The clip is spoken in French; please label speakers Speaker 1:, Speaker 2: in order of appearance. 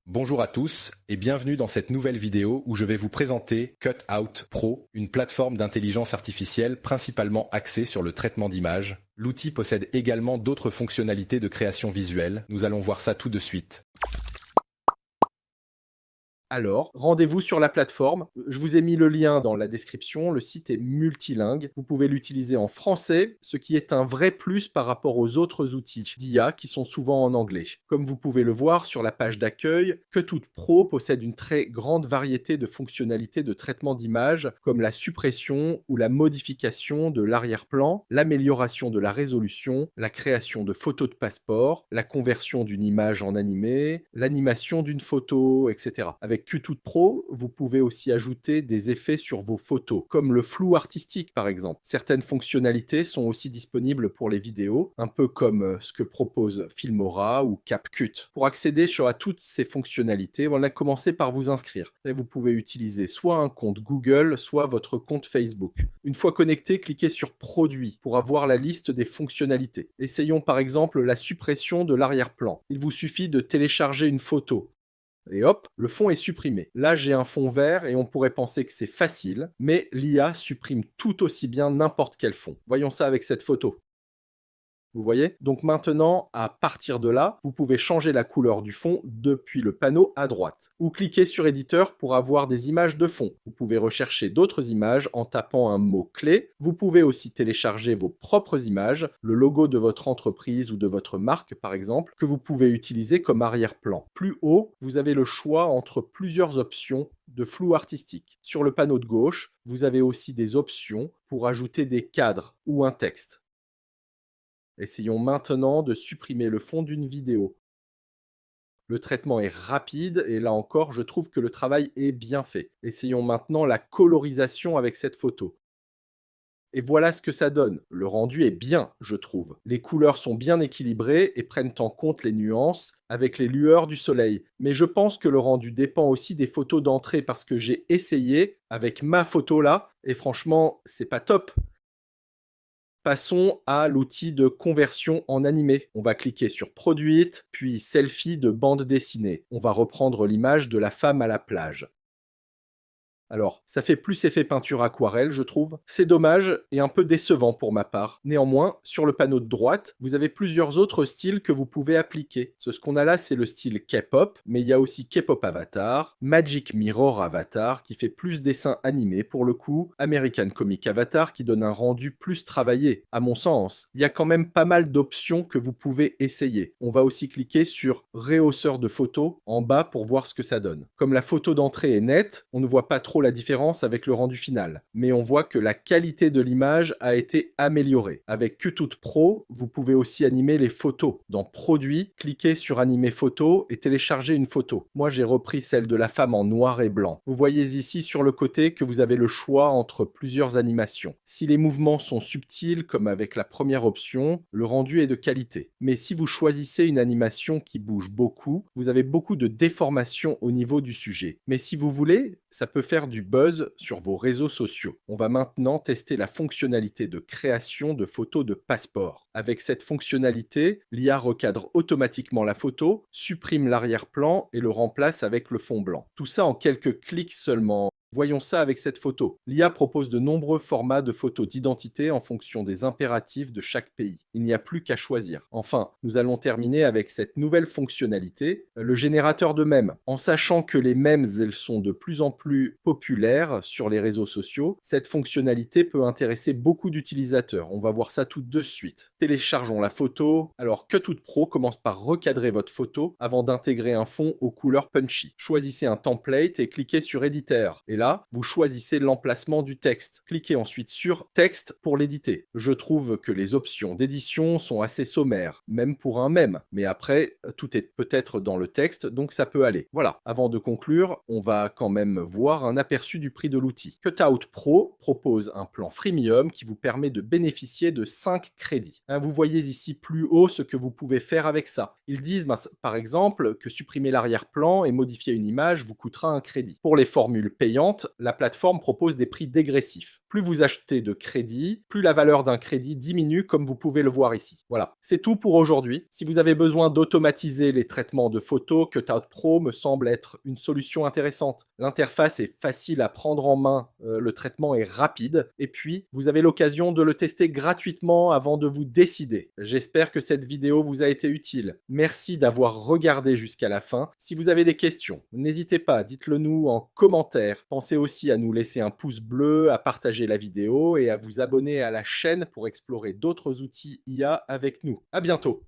Speaker 1: Bonjour à tous et bienvenue dans cette nouvelle vidéo où je vais vous présenter Cutout Pro, une plateforme d'intelligence artificielle principalement axée sur le traitement d'images. L'outil possède également d'autres fonctionnalités de création visuelle. Nous allons voir ça tout de suite.
Speaker 2: Alors, rendez-vous sur la plateforme. Je vous ai mis le lien dans la description. Le site est multilingue. Vous pouvez l'utiliser en français, ce qui est un vrai plus par rapport aux autres outils d'IA qui sont souvent en anglais. Comme vous pouvez le voir sur la page d'accueil, Cutout Pro possède une très grande variété de fonctionnalités de traitement d'image, comme la suppression ou la modification de l'arrière-plan, l'amélioration de la résolution, la création de photos de passeport, la conversion d'une image en animé, l'animation d'une photo, etc. Avec Cutout Pro, vous pouvez aussi ajouter des effets sur vos photos, comme le flou artistique par exemple. Certaines fonctionnalités sont aussi disponibles pour les vidéos, un peu comme ce que propose Filmora ou CapCut. Pour accéder à toutes ces fonctionnalités, on a commencé par vous inscrire. Et vous pouvez utiliser soit un compte Google, soit votre compte Facebook. Une fois connecté, cliquez sur Produits pour avoir la liste des fonctionnalités. Essayons par exemple la suppression de l'arrière-plan. Il vous suffit de télécharger une photo. Et hop, le fond est supprimé. Là, j'ai un fond vert et on pourrait penser que c'est facile, mais l'IA supprime tout aussi bien n'importe quel fond. Voyons ça avec cette photo. Vous voyez? Donc maintenant, à partir de là, vous pouvez changer la couleur du fond depuis le panneau à droite. Ou cliquez sur éditeur pour avoir des images de fond. Vous pouvez rechercher d'autres images en tapant un mot-clé. Vous pouvez aussi télécharger vos propres images, le logo de votre entreprise ou de votre marque par exemple, que vous pouvez utiliser comme arrière-plan. Plus haut, vous avez le choix entre plusieurs options de flou artistique. Sur le panneau de gauche, vous avez aussi des options pour ajouter des cadres ou un texte. Essayons maintenant de supprimer le fond d'une vidéo. Le traitement est rapide et là encore, je trouve que le travail est bien fait. Essayons maintenant la colorisation avec cette photo. Et voilà ce que ça donne. Le rendu est bien, je trouve. Les couleurs sont bien équilibrées et prennent en compte les nuances avec les lueurs du soleil. Mais je pense que le rendu dépend aussi des photos d'entrée parce que j'ai essayé avec ma photo là et franchement, c'est pas top. Passons à l'outil de conversion en animé. On va cliquer sur Produite, puis Selfie de bande dessinée. On va reprendre l'image de la femme à la plage. Alors, ça fait plus effet peinture aquarelle, je trouve. C'est dommage et un peu décevant pour ma part. Néanmoins, sur le panneau de droite, vous avez plusieurs autres styles que vous pouvez appliquer. Ce qu'on a là, c'est le style K-pop, mais il y a aussi K-pop Avatar, Magic Mirror Avatar, qui fait plus dessin animé pour le coup, American Comic Avatar, qui donne un rendu plus travaillé. À mon sens, il y a quand même pas mal d'options que vous pouvez essayer. On va aussi cliquer sur Rehausseur de photos en bas pour voir ce que ça donne. Comme la photo d'entrée est nette, on ne voit pas trop la différence avec le rendu final. Mais on voit que la qualité de l'image a été améliorée. Avec Cutout Pro, vous pouvez aussi animer les photos. Dans Produits, cliquez sur Animer photo et télécharger une photo. Moi, j'ai repris celle de la femme en noir et blanc. Vous voyez ici sur le côté que vous avez le choix entre plusieurs animations. Si les mouvements sont subtils, comme avec la première option, le rendu est de qualité. Mais si vous choisissez une animation qui bouge beaucoup, vous avez beaucoup de déformation au niveau du sujet. Mais si vous voulez, ça peut faire du buzz sur vos réseaux sociaux. On va maintenant tester la fonctionnalité de création de photos de passeport. Avec cette fonctionnalité, l'IA recadre automatiquement la photo, supprime l'arrière-plan et le remplace avec le fond blanc. Tout ça en quelques clics seulement. Voyons ça avec cette photo. L'IA propose de nombreux formats de photos d'identité en fonction des impératifs de chaque pays. Il n'y a plus qu'à choisir. Enfin, nous allons terminer avec cette nouvelle fonctionnalité, le générateur de mèmes. En sachant que les mèmes, elles sont de plus en plus populaires sur les réseaux sociaux, cette fonctionnalité peut intéresser beaucoup d'utilisateurs. On va voir ça tout de suite. Téléchargeons la photo. Alors, Cutout Pro commence par recadrer votre photo avant d'intégrer un fond aux couleurs punchy. Choisissez un template et cliquez sur éditeur. Et là, vous choisissez l'emplacement du texte. Cliquez ensuite sur Texte pour l'éditer. Je trouve que les options d'édition sont assez sommaires, même pour un mème. Mais après, tout est peut-être dans le texte, donc ça peut aller. Voilà. Avant de conclure, on va quand même voir un aperçu du prix de l'outil. Cutout Pro propose un plan freemium qui vous permet de bénéficier de 5 crédits. Vous voyez ici plus haut ce que vous pouvez faire avec ça. Ils disent par exemple que supprimer l'arrière-plan et modifier une image vous coûtera un crédit. Pour les formules payantes, vente, la plateforme propose des prix dégressifs. Plus vous achetez de crédits, plus la valeur d'un crédit diminue comme vous pouvez le voir ici. Voilà, c'est tout pour aujourd'hui. Si vous avez besoin d'automatiser les traitements de photos, Cutout Pro me semble être une solution intéressante. L'interface est facile à prendre en main, le traitement est rapide, et puis vous avez l'occasion de le tester gratuitement avant de vous décider. J'espère que cette vidéo vous a été utile. Merci d'avoir regardé jusqu'à la fin. Si vous avez des questions, n'hésitez pas, dites-le nous en commentaire. Pensez aussi à nous laisser un pouce bleu, à partager la vidéo et à vous abonner à la chaîne pour explorer d'autres outils IA avec nous. À bientôt!